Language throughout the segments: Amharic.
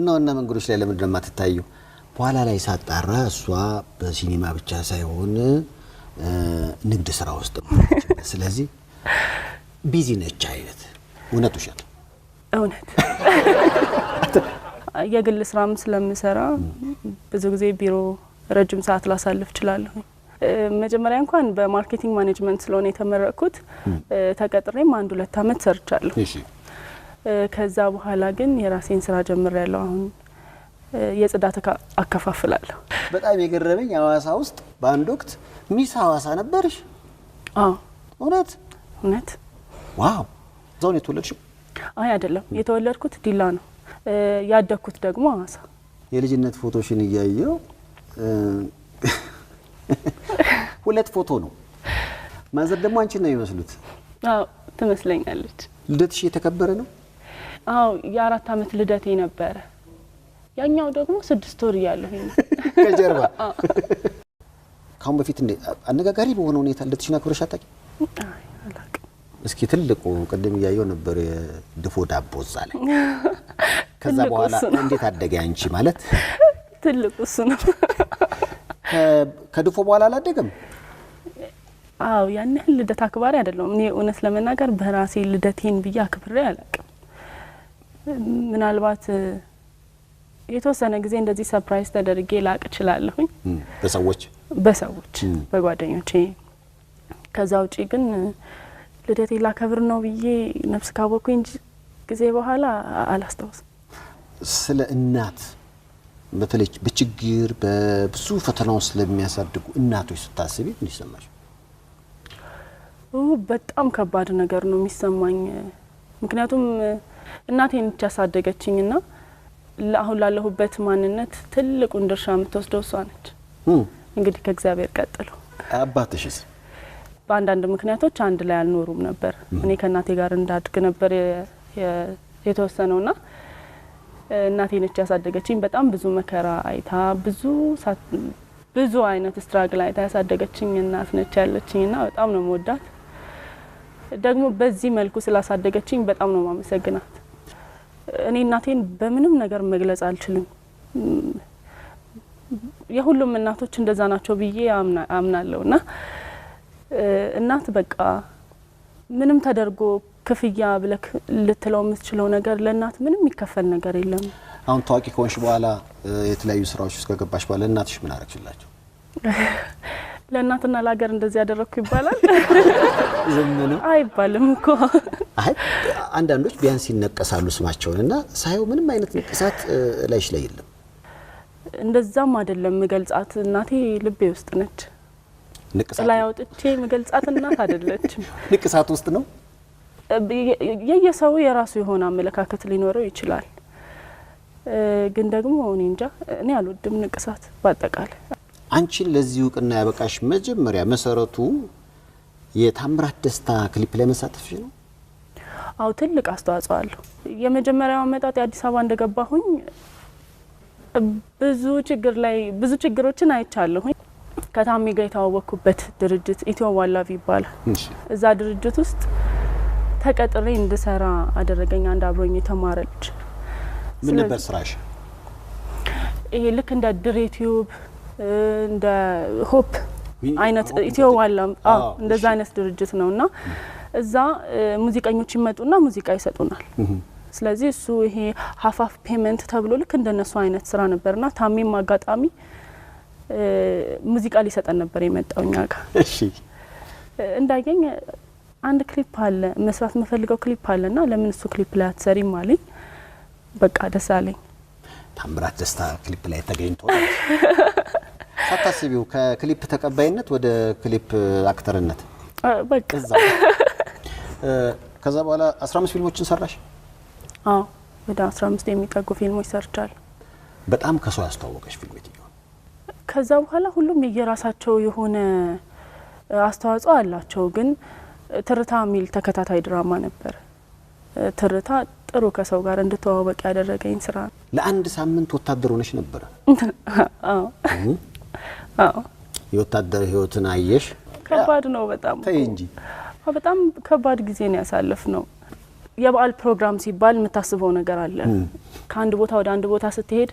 ዋና መንገዶች ላይ ለምን እንደማትታየው በኋላ ላይ ሳጣራ እሷ በሲኒማ ብቻ ሳይሆን ንግድ ስራ ውስጥ ነው። ስለዚህ ቢዚ ነች አይነት እውነት ውሸት? እውነት የግል ስራም ስለምሰራ ብዙ ጊዜ ቢሮ ረጅም ሰዓት ላሳልፍ እችላለሁ። መጀመሪያ እንኳን በማርኬቲንግ ማኔጅመንት ስለሆነ የተመረቅኩት ተቀጥሬም 1-2 አመት ሰርቻለሁ። እሺ ከዛ በኋላ ግን የራሴን ስራ ጀምሬያለሁ። አሁን የጽዳት አከፋፍላለሁ። በጣም የገረመኝ ሐዋሳ ውስጥ በአንድ ወቅት ሚስ ሐዋሳ ነበርሽ? አዎ እውነት ዋው እዛው ነው የተወለድሽው? አይ አይደለም፣ የተወለድኩት ዲላ ነው። ያደግኩት ደግሞ ሐዋሳ። የልጅነት ፎቶሽን እያየው 2 ፎቶ ነው። ማዘር ደግሞ አንቺ ነው የሚመስሉት? አዎ ትመስለኛለች። ልደትሽ የተከበረ ነው? አዎ የ4 አመት ልደቴ ነበረ። ያኛው ደግሞ 6 ወር እያለሁ ነው ከጀርባ። ካሁን በፊት አነጋጋሪ በሆነ ሁኔታ ልደትሽን አክብረሽ አታውቂም? አይ አላውቅም። እስኪ ትልቁ ቅድም እያየው ነበር የድፎ ዳቦ እዛ ላይ። ከዛ በኋላ እንዴት አደገ አንቺ ማለት? ትልቁ እሱ ነው። ከድፎ በኋላ አላደገም? አዎ ያን ያህል ልደት አክባሪ አይደለም። እኔ እውነት ለመናገር በራሴ ልደቴን ብዬ አክብሬ አላውቅም። ምናልባት የተወሰነ ጊዜ እንደዚህ ሰርፕራይዝ ተደርጌ ላቅ እችላለሁኝ በሰዎች በጓደኞቼ። ከዛ ውጪ ግን ልደቴ ላከብር ነው ብዬ ነፍስ ካወኩኝ ጊዜ በኋላ አላስታውስም። ስለ እናት በተለይ በችግር በብዙ ፈተናዎች ስለሚያሳድጉ እናቶች ስታስቢ ምን ይሰማሽ? በጣም ከባድ ነገር ነው የሚሰማኝ። ምክንያቱም እናቴን ያሳደገችኝና አሁን ላለሁበት ማንነት ትልቁን ድርሻ የምትወስደው እሷ ነች። እንግዲህ ከእግዚአብሔር ቀጥሎ። አባትሽስ? በአንዳንድ ምክንያቶች አንድ ላይ አልኖሩም ነበር። እኔ ከእናቴ ጋር እንዳድግ ነበር የተወሰነውና እናቴ ነች ያሳደገችኝ። በጣም ብዙ መከራ አይታ ብዙ አይነት ስትራግል አይታ ያሳደገችኝ እናት ነች ያለችኝና በጣም ነው የምወዳት። ደግሞ በዚህ መልኩ ስላሳደገችኝ በጣም ነው ማመሰግናት። እኔ እናቴን በምንም ነገር መግለጽ አልችልም። የሁሉም እናቶች እንደዛ ናቸው ብዬ አምናለሁና እናት በቃ ምንም ተደርጎ ክፍያ ብለክ ልትለው የምትችለው ነገር ለእናት ምንም የሚከፈል ነገር የለም። አሁን ታዋቂ ከሆንሽ በኋላ የተለያዩ ስራዎች ውስጥ ከገባሽ በኋላ እናትሽ ምን አረግሽላቸው? ለእናትና ለሀገር እንደዚህ ያደረኩ ይባላል? ዝም ነው አይባልም እኮ። አይ አንዳንዶች ቢያንስ ይነቀሳሉ ስማቸውንና ሳይው ምንም አይነት ንቅሳት ላይሽ ላይ የለም። እንደዛም አይደለም መገልጻት። እናቴ ልቤ ውስጥ ነች። ንቅሳት ላይ አውጥቼ መገልጻት እናት አይደለችም። ንቅሳት ውስጥ ነው። የየሰው የራሱ የሆነ አመለካከት ሊኖረው ይችላል። ግን ደግሞ እኔ እንጃ እኔ አልወድም ንቅሳት በአጠቃላይ። አንቺን ለዚህ እውቅና ያበቃሽ መጀመሪያ መሰረቱ የታምራት ደስታ ክሊፕ ላይ መሳተፍሽ ነው? አው ትልቅ አስተዋጽኦ አለው። የመጀመሪያው አመጣጥ አዲስ አበባ እንደገባሁኝ ብዙ ችግሮችን አይቻለሁኝ። ከታሚ ጋር የተዋወቅኩበት ድርጅት ኢትዮ ዋላቭ ይባላል። እዛ ድርጅት ውስጥ ተቀጥሬ እንድሰራ አደረገኝ አንድ አብሮኝ የተማረ ልጅ። ምን ነበር ስራሽ? ይሄ ልክ እንደ ድሬቲዩብ እንደ ሆፕ አይነት ኢትዮ ዋላቭ እንደዛ አይነት ድርጅት ነውና እዛ ሙዚቀኞች ይመጡና ሙዚቃ ይሰጡናል። ስለዚህ እሱ ይሄ ሀፋፍ ፔመንት ተብሎ ልክ እንደነሱ አይነት ስራ ነበርና ታሚም አጋጣሚ ሙዚቃ ሊሰጠን ነበር የመጣውኛ ጋር። እሺ እንዳገኝ አንድ ክሊፕ አለ መስራት መፈልገው ክሊፕ አለና ለምን እሱ ክሊፕ ላይ አትሰሪም አለኝ። በቃ ደስ አለኝ። ታምራት ደስታ ክሊፕ ላይ ተገኝቶ ሳታስቢው ከክሊፕ ተቀባይነት ወደ ክሊፕ አክተርነት በቃ ከዛ በኋላ 15 ፊልሞችን ሰራሽ? አዎ ወደ 15 የሚጠጉ ፊልሞች ሰርቻለሁ። በጣም ከሰው ያስተዋወቀሽ ፊልም የትኛው? ከዛ በኋላ ሁሉም የየራሳቸው የሆነ አስተዋጽኦ አላቸው። ግን ትርታ ሚል ተከታታይ ድራማ ነበር። ትርታ ጥሩ ከሰው ጋር እንድተዋወቅ ያደረገኝ ስራ። ለአንድ ሳምንት ወታደር ሆነሽ ነበር? አዎ አዎ። የወታደር ህይወትን አየሽ? ከባድ ነው በጣም። ተይ እንጂ። በጣም ከባድ ጊዜ ነው ያሳለፍነው። የበዓል ፕሮግራም ሲባል የምታስበው ነገር አለ። ከአንድ ቦታ ወደ አንድ ቦታ ስትሄድ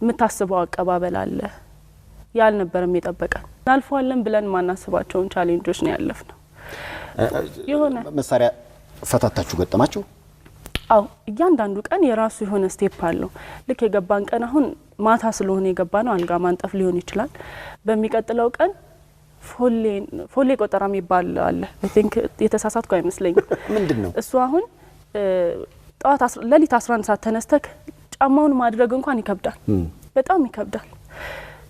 የምታስበው አቀባበል አለ። ያልነበረም የጠበቀን እናልፈዋለን ብለን ማናስባቸውን ቻሌንጆች ነው ያለፍነው። የሆነ መሳሪያ ፈታታችሁ ገጠማችሁ? አው እያንዳንዱ ቀን የራሱ የሆነ ስቴፕ አለው። ልክ የገባን ቀን አሁን ማታ ስለሆነ የገባነው አልጋ ማንጠፍ ሊሆን ይችላል። በሚቀጥለው ቀን ፎሌ ቆጠራ የሚባል አለ። አይ ቲንክ የተሳሳትኩ አይመስለኝም። ምንድነው እሱ? አሁን ጧት ለሊት 11 ሰዓት ተነስተክ ጫማውን ማድረግ እንኳን ይከብዳል፣ በጣም ይከብዳል።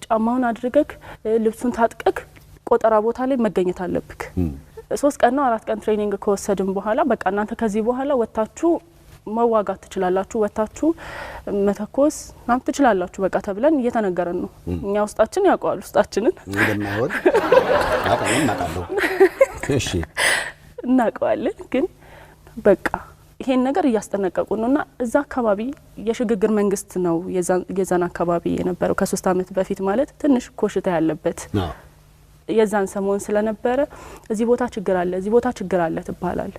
ጫማውን አድርገክ ልብሱን ታጥቀክ ቆጠራ ቦታ ላይ መገኘት አለብክ። 3 ቀን ነው 4 ቀን ትሬኒንግ ከወሰድን በኋላ በቃ እናንተ ከዚህ በኋላ ወጣችሁ መዋጋት ትችላላችሁ፣ ወጣችሁ መተኮስ ናም ትችላላችሁ በቃ ተብለን እየተነገረን ነው። እኛ ውስጣችን ያውቃል ውስጣችንን እንደማይሆን አቃለው። እሺ እናውቀዋለን፣ ግን በቃ ይሄን ነገር እያስጠነቀቁን ነውና እዛ አካባቢ የሽግግር መንግስት ነው የዛን አካባቢ የነበረው ከ3 አመት በፊት ማለት ትንሽ ኮሽታ ያለበት የዛን ሰሞን ስለነበረ እዚህ ቦታ ችግር አለ፣ እዚህ ቦታ ችግር አለ ተባላል።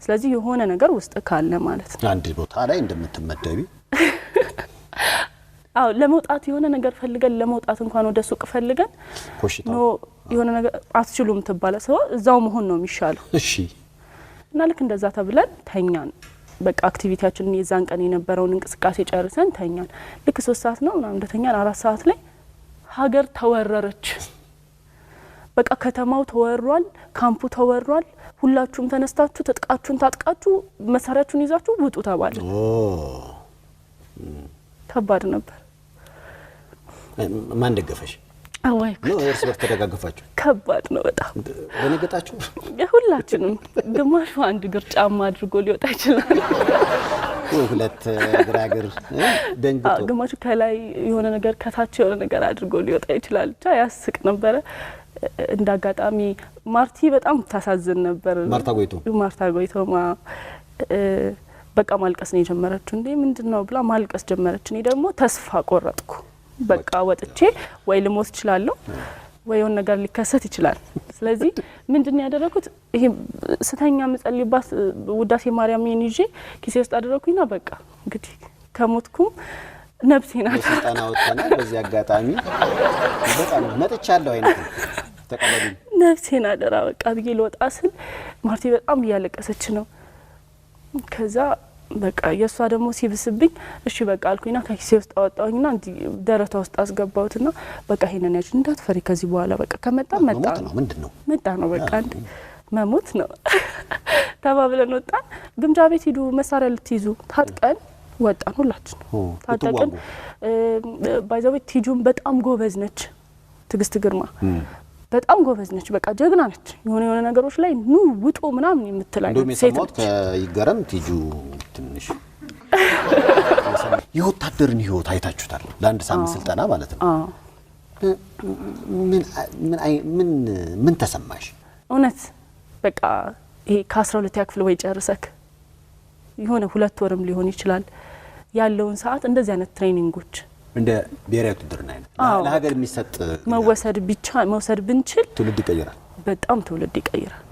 ስለዚህ የሆነ ነገር ውስጥ ካለ ማለት ነው አንድ ቦታ ላይ እንደምትመደቢ አው ለመውጣት የሆነ ነገር ፈልገን ለመውጣት እንኳን ወደ ሱቅ ፈልገን ኮሽታ ነው የሆነ ነገር አትችሉም ተባለ። ሰው እዛው መሆን ነው የሚሻለው። እሺ እና ልክ እንደዛ ተብለን ተኛን። በቃ አክቲቪቲያችንን የዛን ቀን የነበረውን እንቅስቃሴ ጨርሰን ተኛን። ልክ 3 ሰዓት ነው ምናምን እንደተኛን 4 ሰዓት ላይ ሀገር ተወረረች። በቃ ከተማው ተወሯል፣ ካምፑ ተወሯል። ሁላችሁም ተነስታችሁ ተጥቃችሁን ታጥቃችሁ መሳሪያችሁን ይዛችሁ ውጡ ተባለ። ከባድ ነበር። ማን ደገፈሽ? አዋይ ነው እርስ በርስ ተደጋግፋችሁ? ከባድ ነው በጣም። በነገጣችሁ ሁላችንም ግማሹ አንድ እግር ጫማ አድርጎ ሊወጣ ይችላል። ሁለት እግር ደንግጦ ግማሹ ከላይ የሆነ ነገር ከታች የሆነ ነገር አድርጎ ሊወጣ ይችላል። ብቻ ያስቅ ነበረ። እንዳጋጣሚ ማርቲ በጣም ታሳዝን ነበር። ማርታ ጎይቶማ በቃ ማልቀስ ነው የጀመረችው። እንዴ ምንድነው ብላ ማልቀስ ጀመረች። እኔ ደግሞ ተስፋ ቆረጥኩ። በቃ ወጥቼ ወይ ልሞት ይችላል ወይ የሆነ ነገር ሊከሰት ይችላል። ስለዚህ ምንድነው ያደረኩት? ይሄ ስተኛ መጸልይባት ውዳሴ ማርያምን ይዤ ኪሴ ውስጥ አደረኩኝና በቃ እንግዲህ ከሞትኩም ነፍሴና ተጣናውተና በዚህ አጋጣሚ በጣም መጥቻለሁ አይነት ተቀበሉ ነፍሴና ደራ በቃ ብዬ ልወጣ ስል ማርቲ በጣም እያለቀሰች ነው። ከዛ በቃ የሷ ደግሞ ሲብስብኝ እሺ በቃ አልኩኝና ከኪሴ ውስጥ አወጣሁኝና ደረቷ ውስጥ አስገባሁትና በቃ ይሄንን ያጅ እንዳትፈሪ ከዚህ በኋላ በቃ ከመጣ መጣ ነው። ምንድነው መጣ ነው በቃ እንዴ መሞት ነው ተባብለን ወጣን። ግምጃ ቤት ሄዱ መሳሪያ ልትይዙ ታጥቀን ወጣን። ሁላችን ታጥቀን ባይዘው ቲጁም በጣም ጎበዝ ነች። ትግስት ግርማ በጣም ጎበዝ ነች። በቃ ጀግና ነች። የሆነ ነገሮች ላይ ኑ ውጡ ምናምን የምትላኝ ሴት ነች። ከይገረም ቲጁ ትንሽ የወታደርን ህይወት አይታችሁታል። ለአንድ ሳምንት ስልጠና ማለት ነው። ምን ተሰማሽ? እውነት በቃ ይሄ ከ12 ክፍል ወይ ጨርሰክ የሆነ 2 ወርም ሊሆን ይችላል ያለውን ሰዓት እንደዚህ አይነት ትሬኒንጎች እንደ ብሔራዊ ውትድርና አይነት ለሀገር የሚሰጥ መወሰድ ብቻ መውሰድ ብንችል ትውልድ ይቀይራል። በጣም ትውልድ ይቀይራል።